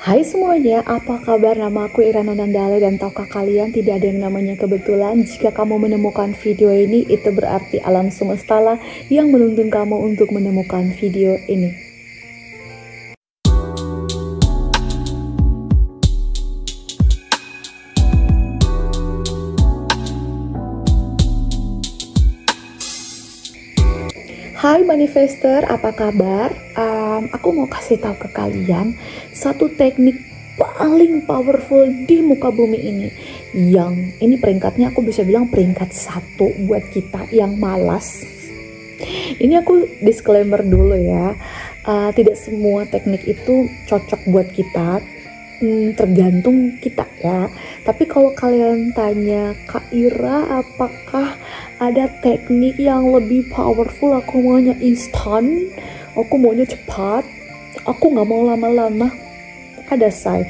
Hai semuanya, apa kabar? Nama aku Irana Nandale dan tahukah kalian tidak ada yang namanya kebetulan. Jika kamu menemukan video ini, itu berarti alam semesta lah yang menuntun kamu untuk menemukan video ini. Hai manifester, apa kabar? Aku mau kasih tahu ke kalian satu teknik paling powerful di muka bumi ini. Yang ini peringkatnya aku bisa bilang peringkat 1 buat kita yang malas. Ini aku disclaimer dulu ya. Tidak semua teknik itu cocok buat kita. Tergantung kita ya. Tapi kalau kalian tanya Kak Ira, apakah ada teknik yang lebih powerful? Aku maunya instan, aku maunya cepat, aku nggak mau lama-lama. Ada say,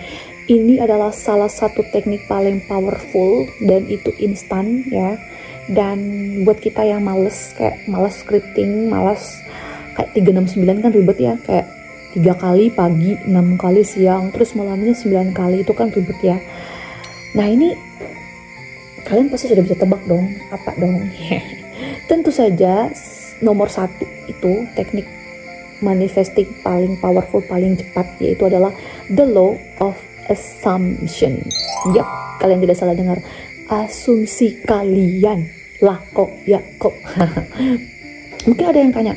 ini adalah salah satu teknik paling powerful dan itu instan ya. Dan buat kita yang males, kayak males scripting, males kayak 369 kan ribet ya, kayak 3 kali pagi, 6 kali siang, terus malamnya 9 kali, itu kan ribet ya. Nah ini kalian pasti sudah bisa tebak dong, apa dong? Tentu saja nomor 1 itu teknik manifesting paling powerful, paling cepat, yaitu adalah the law of assumption. Yap, kalian tidak salah dengar, asumsi kalian lah kok. Mungkin ada yang tanya,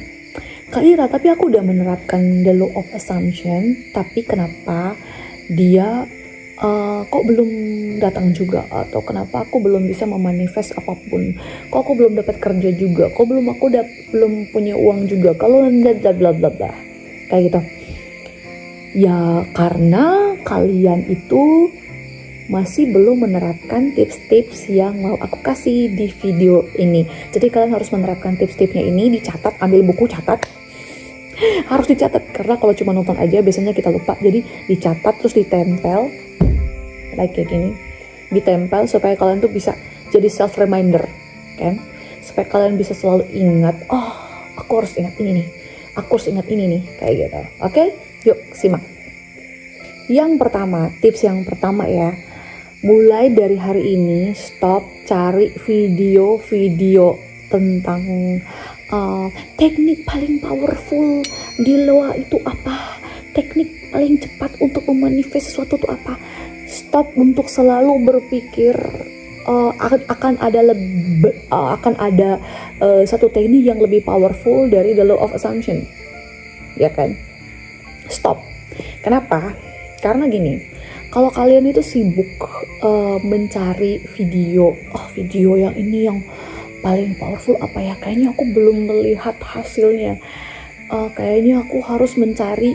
Kak Ira, tapi aku udah menerapkan the law of assumption, tapi kenapa dia kok belum datang juga, atau kenapa aku belum bisa memanifest apapun, kok aku belum dapat kerja juga, kok aku belum punya uang juga, kalau bla bla bla bla kayak gitu ya, karena kalian itu masih belum menerapkan tips-tips yang mau aku kasih di video ini. Jadi kalian harus menerapkan tips-tipsnya ini, dicatat, ambil buku, catat. Harus dicatat, karena kalau cuma nonton aja biasanya kita lupa. Jadi dicatat terus ditempel kayak gini, ditempel supaya kalian tuh bisa jadi self reminder kan, supaya kalian bisa selalu ingat, oh aku harus ingat ini nih, aku harus ingat ini nih, kayak gitu. Oke, yuk simak. Yang pertama, tips yang pertama ya, mulai dari hari ini stop cari video-video tentang teknik paling powerful di luar itu apa, teknik paling cepat untuk memanifest sesuatu itu apa. Stop untuk selalu berpikir akan ada satu teknik yang lebih powerful dari the law of assumption, ya kan? Stop. Kenapa? Karena gini, kalau kalian itu sibuk mencari video yang ini yang paling powerful apa ya, kayaknya aku belum melihat hasilnya, kayaknya aku harus mencari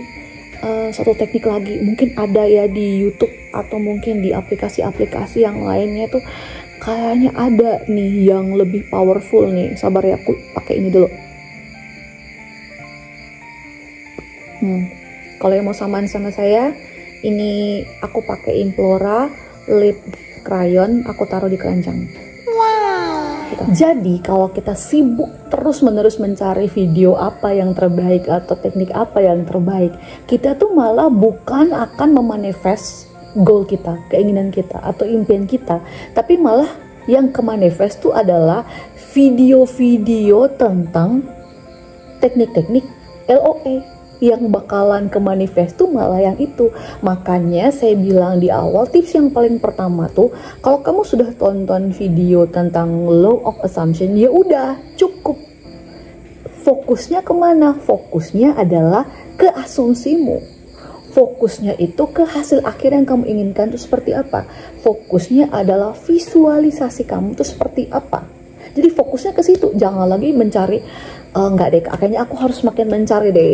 satu teknik lagi, mungkin ada ya di YouTube atau mungkin di aplikasi-aplikasi yang lainnya tuh kayaknya ada nih yang lebih powerful nih. Sabar ya, aku pakai ini dulu. Kalau yang mau samaan sama saya, ini aku pakai Implora lip crayon, aku taruh di keranjang. Jadi kalau kita sibuk terus-menerus mencari video apa yang terbaik atau teknik apa yang terbaik, kita tuh malah bukan akan memanifest goal kita, keinginan kita atau impian kita, tapi malah yang ke manifest tuh adalah video-video tentang teknik-teknik LOE. Yang bakalan ke manifest tuh malah yang itu. Makanya saya bilang di awal, tips yang paling pertama tuh, kalau kamu sudah tonton video tentang law of assumption, ya udah cukup. Fokusnya kemana? Fokusnya adalah ke asumsimu. Fokusnya itu ke hasil akhir yang kamu inginkan itu seperti apa. Fokusnya adalah visualisasi kamu itu seperti apa. Jadi fokusnya ke situ, jangan lagi mencari enggak deh, kayaknya aku harus makin mencari deh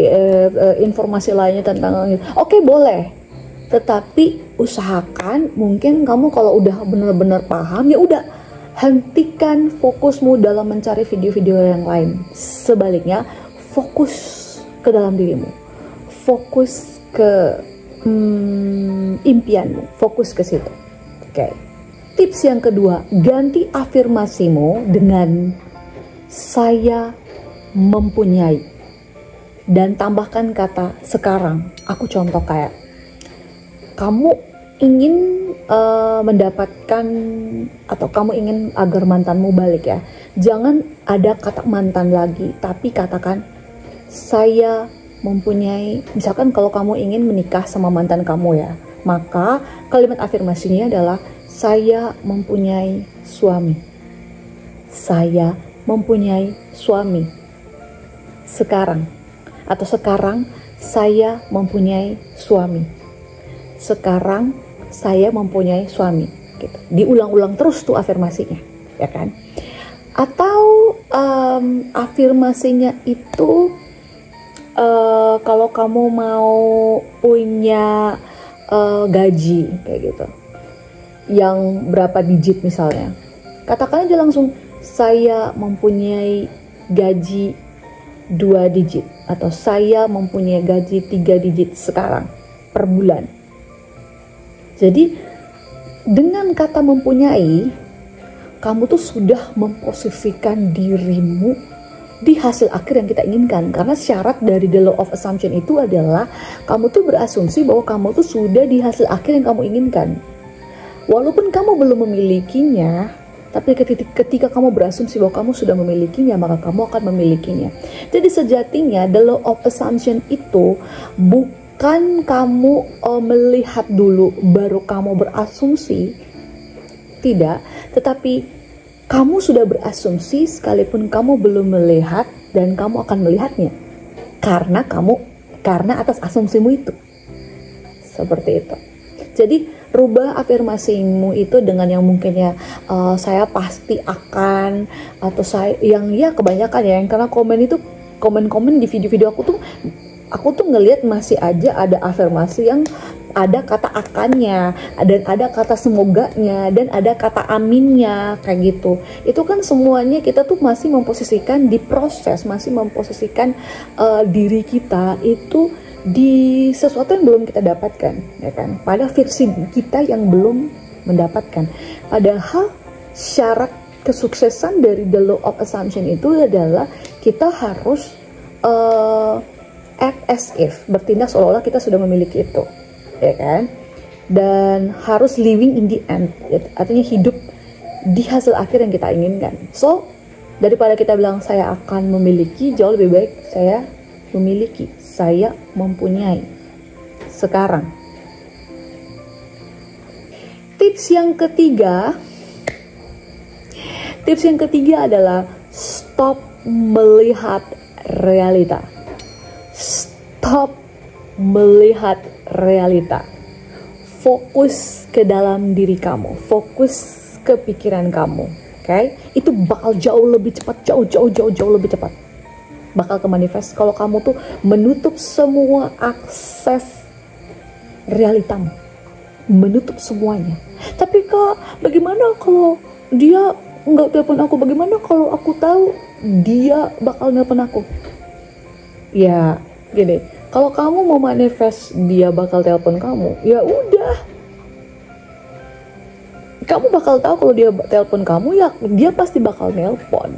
informasi lainnya tentang. Oke, boleh, tetapi usahakan mungkin kamu kalau udah benar-benar paham, ya udah hentikan fokusmu dalam mencari video-video yang lain. Sebaliknya, fokus ke dalam dirimu, fokus ke impianmu, fokus ke situ. Oke. Tips yang kedua, ganti afirmasimu dengan saya mempunyai dan tambahkan kata sekarang. Aku contoh kayak kamu ingin mendapatkan atau kamu ingin agar mantanmu balik ya, jangan ada kata mantan lagi, tapi katakan saya mempunyai, misalkan kalau kamu ingin menikah sama mantan kamu ya, maka kalimat afirmasinya adalah saya mempunyai suami. Saya mempunyai suami sekarang, atau sekarang saya mempunyai suami. Sekarang saya mempunyai suami. Gitu. Diulang-ulang terus tuh afirmasinya, ya kan? Atau afirmasinya itu kalau kamu mau punya gaji kayak gitu, yang berapa digit misalnya, katakan aja langsung saya mempunyai gaji 2 digit atau saya mempunyai gaji 3 digit sekarang per bulan. Jadi dengan kata mempunyai, kamu tuh sudah memposisikan dirimu di hasil akhir yang kita inginkan. Karena syarat dari the law of assumption itu adalah kamu tuh berasumsi bahwa kamu tuh sudah di hasil akhir yang kamu inginkan. Walaupun kamu belum memilikinya, tapi ketika kamu berasumsi bahwa kamu sudah memilikinya, maka kamu akan memilikinya. Jadi sejatinya the law of assumption itu bukan kamu melihat dulu baru kamu berasumsi, tidak, tetapi kamu sudah berasumsi sekalipun kamu belum melihat, dan kamu akan melihatnya karena atas asumsimu itu. Seperti itu. Jadi rubah afirmasimu itu dengan yang mungkin ya saya pasti akan, atau saya yang ya kebanyakan ya, yang karena komen di video-video aku tuh ngelihat masih aja ada afirmasi yang ada kata akannya, dan ada kata semoganya, dan ada kata aminnya, kayak gitu. Itu kan semuanya kita tuh masih memposisikan di proses, masih memposisikan diri kita itu di sesuatu yang belum kita dapatkan, ya kan? Pada versi kita yang belum mendapatkan. Padahal syarat kesuksesan dari the law of assumption itu adalah kita harus act as if, bertindak seolah-olah kita sudah memiliki itu, ya kan? Dan harus living in the end, artinya hidup di hasil akhir yang kita inginkan. So, daripada kita bilang saya akan memiliki, jauh lebih baik saya memiliki, saya mempunyai sekarang. Tips yang ketiga adalah stop melihat realita. Stop melihat realita. Fokus ke dalam diri kamu, fokus ke pikiran kamu, oke? Itu bakal jauh lebih cepat, jauh lebih cepat. Bakal ke manifest kalau kamu tuh menutup semua akses realitamu, menutup semuanya. Tapi Kak, bagaimana kalau dia nggak telepon aku? Bagaimana kalau aku tahu dia bakal nelpon aku? Ya gini, kalau kamu mau manifest dia bakal telepon kamu, ya udah, kamu bakal tahu kalau dia telepon kamu, ya dia pasti bakal nelpon.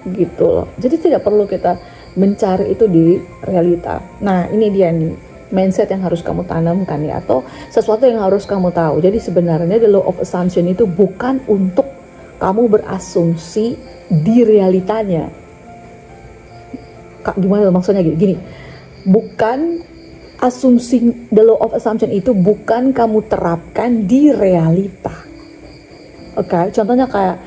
Gitu loh. Jadi tidak perlu kita mencari itu di realita. Nah, ini dia nih mindset yang harus kamu tanamkan ya, atau sesuatu yang harus kamu tahu. Jadi sebenarnya the law of assumption itu bukan untuk kamu berasumsi di realitanya. Kak, gimana maksudnya gini? Bukan asumsi, the law of assumption itu bukan kamu terapkan di realita. Oke, contohnya kayak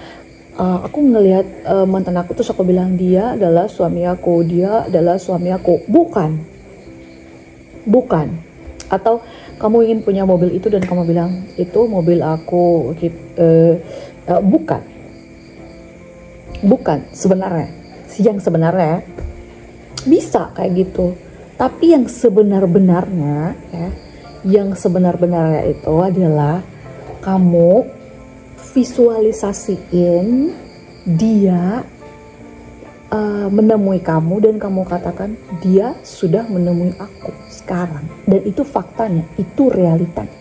aku ngelihat mantan aku terus aku bilang dia adalah suami aku, bukan. Atau kamu ingin punya mobil itu dan kamu bilang itu mobil aku, bukan sebenarnya. Yang sebenarnya bisa kayak gitu, tapi yang sebenar-benarnya itu adalah kamu visualisasiin dia menemui kamu dan kamu katakan dia sudah menemui aku sekarang, dan itu faktanya, itu realitanya.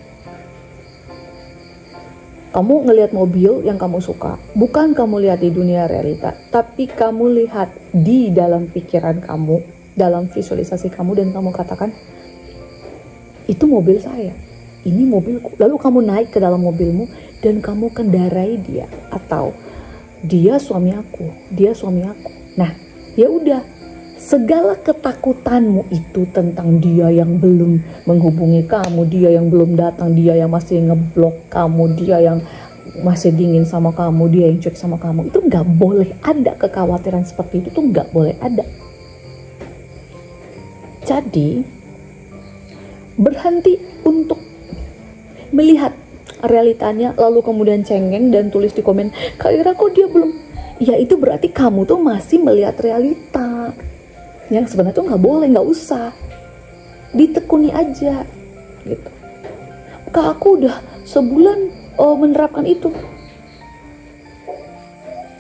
Kamu ngelihat mobil yang kamu suka, bukan kamu lihat di dunia realita, tapi kamu lihat di dalam pikiran kamu, dalam visualisasi kamu, dan kamu katakan itu mobil saya, ini mobilku. Lalu kamu naik ke dalam mobilmu dan kamu kendarai dia, atau dia suami aku, dia suami aku. Nah, ya udah, segala ketakutanmu itu tentang dia yang belum menghubungi kamu, dia yang belum datang, dia yang masih ngeblok kamu, dia yang masih dingin sama kamu, dia yang cuek sama kamu, itu nggak boleh ada. Kekhawatiran seperti itu tuh nggak boleh ada. Jadi berhenti untuk melihat realitanya lalu kemudian cengeng dan tulis di komen, Kak Ira kok dia belum. Ya itu berarti kamu tuh masih melihat realita yang sebenarnya tuh nggak boleh, nggak usah ditekuni aja gitu. Kak, aku udah sebulan menerapkan itu.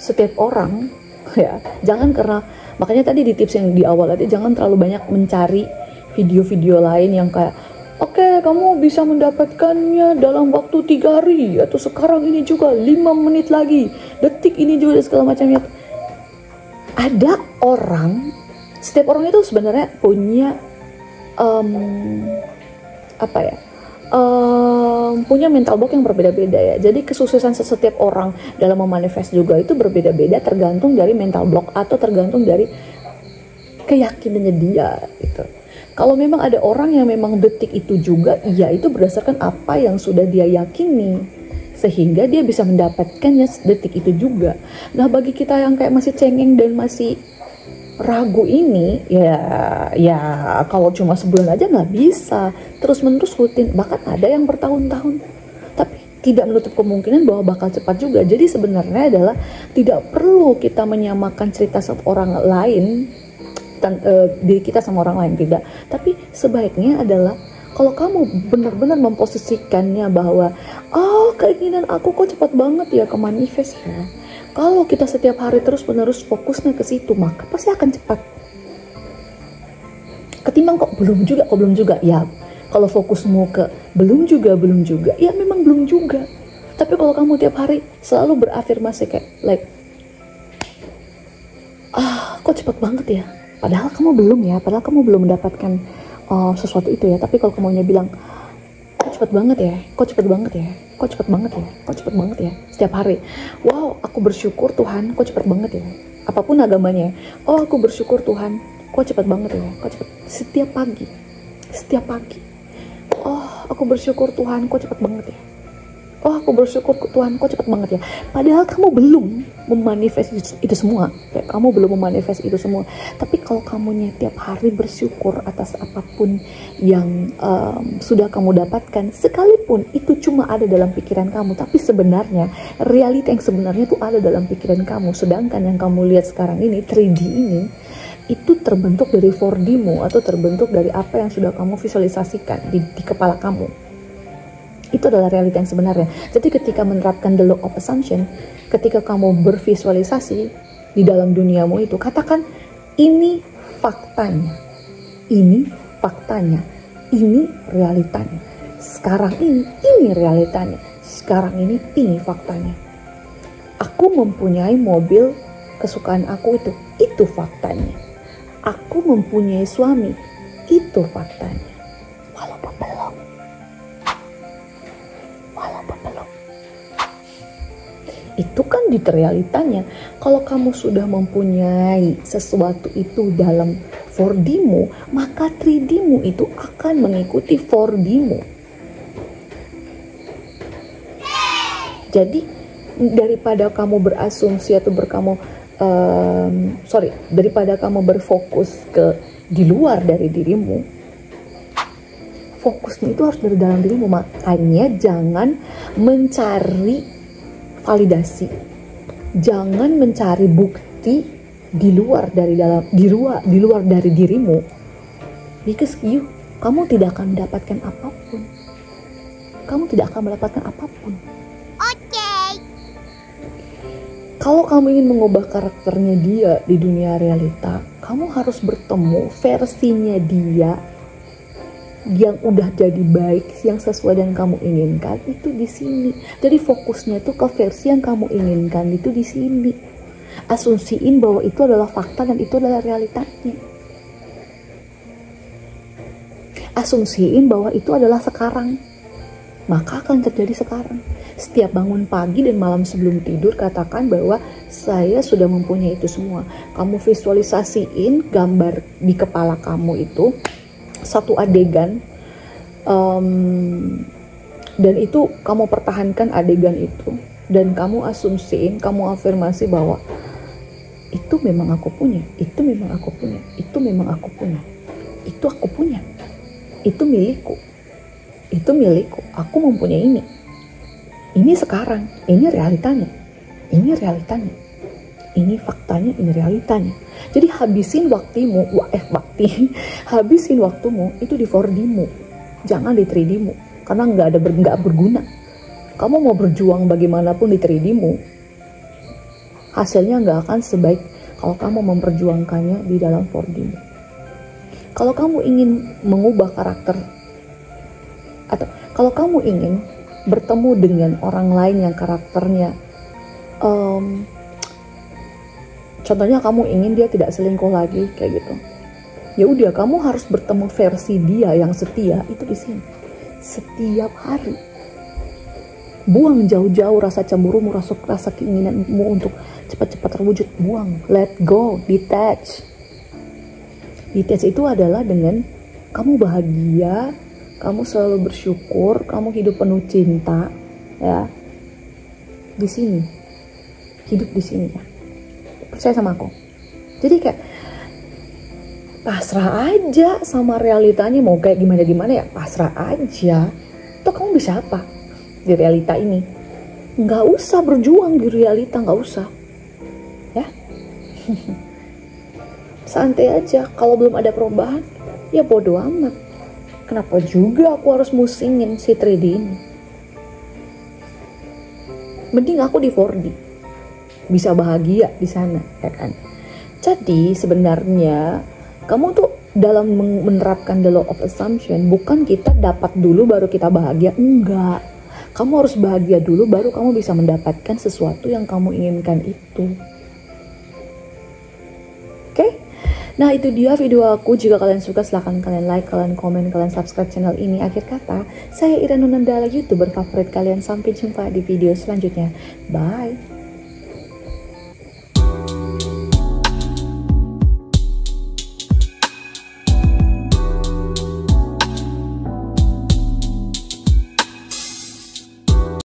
Setiap orang ya, jangan karena, makanya tadi di tips yang di awal tadi, jangan terlalu banyak mencari video-video lain yang kayak, oke, kamu bisa mendapatkannya dalam waktu 3 hari, atau sekarang ini juga 5 menit lagi, detik ini juga, dan segala macamnya. Ada orang, setiap orang itu sebenarnya punya punya mental block yang berbeda-beda ya. Jadi kesuksesan setiap orang dalam memanifest juga itu berbeda-beda, tergantung dari mental block atau tergantung dari keyakinannya dia gitu. Kalau memang ada orang yang memang detik itu juga, ya itu berdasarkan apa yang sudah dia yakini, sehingga dia bisa mendapatkannya detik itu juga. Nah, bagi kita yang kayak masih cengeng dan masih ragu ini, ya kalau cuma sebulan aja nggak bisa, terus-menerus rutin, bahkan ada yang bertahun-tahun. Tapi tidak menutup kemungkinan bahwa bakal cepat juga. Jadi sebenarnya adalah tidak perlu kita menyamakan cerita orang lain, diri kita sama orang lain, tidak. Tapi sebaiknya adalah kalau kamu benar-benar memposisikannya bahwa, keinginan aku kok cepat banget ya ke manifest ya. Kalau kita setiap hari terus-menerus fokusnya ke situ, maka pasti akan cepat. Ketimbang kok belum juga, ya kalau fokusmu ke belum juga, ya memang belum juga. Tapi kalau kamu tiap hari selalu berafirmasi kayak, kok cepat banget ya. Padahal kamu belum ya, padahal kamu belum mendapatkan sesuatu itu ya. Tapi kalau kamunya bilang, kok cepet banget ya, kok cepet banget ya, kok cepet banget ya, kok cepet banget ya, setiap hari. Wow, aku bersyukur Tuhan, kok cepet banget ya. Apapun agamanya, aku bersyukur Tuhan, kok cepet banget ya, kok cepet. Setiap pagi. Aku bersyukur Tuhan, kok cepet banget ya. Aku bersyukur Tuhan, kok cepet banget ya. Padahal kamu belum memanifest itu semua. Kamu belum memanifest itu semua. Tapi kalau kamunya tiap hari bersyukur atas apapun yang sudah kamu dapatkan, sekalipun itu cuma ada dalam pikiran kamu, tapi sebenarnya realita yang sebenarnya itu ada dalam pikiran kamu. Sedangkan yang kamu lihat sekarang ini, 3D ini, itu terbentuk dari 4D-mu, atau terbentuk dari apa yang sudah kamu visualisasikan di kepala kamu. Itu adalah realita yang sebenarnya. Jadi ketika menerapkan the law of assumption, ketika kamu bervisualisasi di dalam duniamu itu, katakan, ini faktanya, ini faktanya, ini realitanya. Sekarang ini realitanya. Sekarang ini faktanya. Aku mempunyai mobil kesukaan aku itu faktanya. Aku mempunyai suami, itu faktanya. Walaupun belum. Itu kan di realitanya. Kalau kamu sudah mempunyai sesuatu itu dalam 4D-mu, maka 3D-mu itu akan mengikuti 4D-mu. Jadi daripada kamu berasumsi atau daripada kamu berfokus ke di luar dari dirimu, fokusnya itu harus dari dalam dirimu. Makanya jangan mencari validasi, jangan mencari bukti di luar dari dirimu, because kamu tidak akan mendapatkan apapun. Oke. Kalau kamu ingin mengubah karakternya dia di dunia realita, kamu harus bertemu versinya dia yang udah jadi baik, yang sesuai dengan kamu inginkan, itu di sini. Jadi fokusnya itu ke versi yang kamu inginkan, itu di sini. Asumsiin bahwa itu adalah fakta dan itu adalah realitanya. asumsiin bahwa itu adalah sekarang, maka akan terjadi sekarang. Setiap bangun pagi dan malam sebelum tidur, katakan bahwa saya sudah mempunyai itu semua. Kamu visualisasiin gambar di kepala kamu itu satu adegan, dan itu kamu pertahankan adegan itu, dan kamu asumsiin, kamu afirmasi bahwa itu memang aku punya, itu memang aku punya, itu memang aku punya, itu aku punya, itu milikku, itu milikku, aku mempunyai ini sekarang, ini realitanya, ini realitanya, ini faktanya, ini realitanya. Jadi habisin waktumu, habisin waktumu itu di 4D-mu, jangan di 3D-mu, karena nggak berguna. Kamu mau berjuang bagaimanapun di 3D-mu, hasilnya nggak akan sebaik kalau kamu memperjuangkannya di dalam 4D-mu. Kalau kamu ingin mengubah karakter, atau kalau kamu ingin bertemu dengan orang lain yang karakternya, contohnya kamu ingin dia tidak selingkuh lagi kayak gitu, ya udah, kamu harus bertemu versi dia yang setia itu di sini setiap hari. Buang jauh-jauh rasa cemburumu, rasa keinginanmu untuk cepat-cepat terwujud, buang, let go, detach. Detach itu adalah dengan kamu bahagia, kamu selalu bersyukur, kamu hidup penuh cinta, ya. Di sini, hidup di sini ya. Percaya sama aku. Jadi kayak pasrah aja sama realitanya, mau kayak gimana ya, pasrah aja. Toh kamu bisa apa di realita ini? Nggak usah berjuang di realita, nggak usah, ya. Santai aja. Kalau belum ada perubahan, ya bodo amat. Kenapa juga aku harus musingin si 3D ini? Mending aku di 4D, bisa bahagia di sana, ya kan? Jadi sebenarnya kamu tuh dalam menerapkan the law of assumption, bukan kita dapat dulu baru kita bahagia, enggak. Kamu harus bahagia dulu baru kamu bisa mendapatkan sesuatu yang kamu inginkan itu. Oke? Nah, itu dia video aku. Jika kalian suka, silahkan kalian like, kalian komen, kalian subscribe channel ini. Akhir kata, saya Ira Nunandala, YouTuber favorit kalian. Sampai jumpa di video selanjutnya. Bye!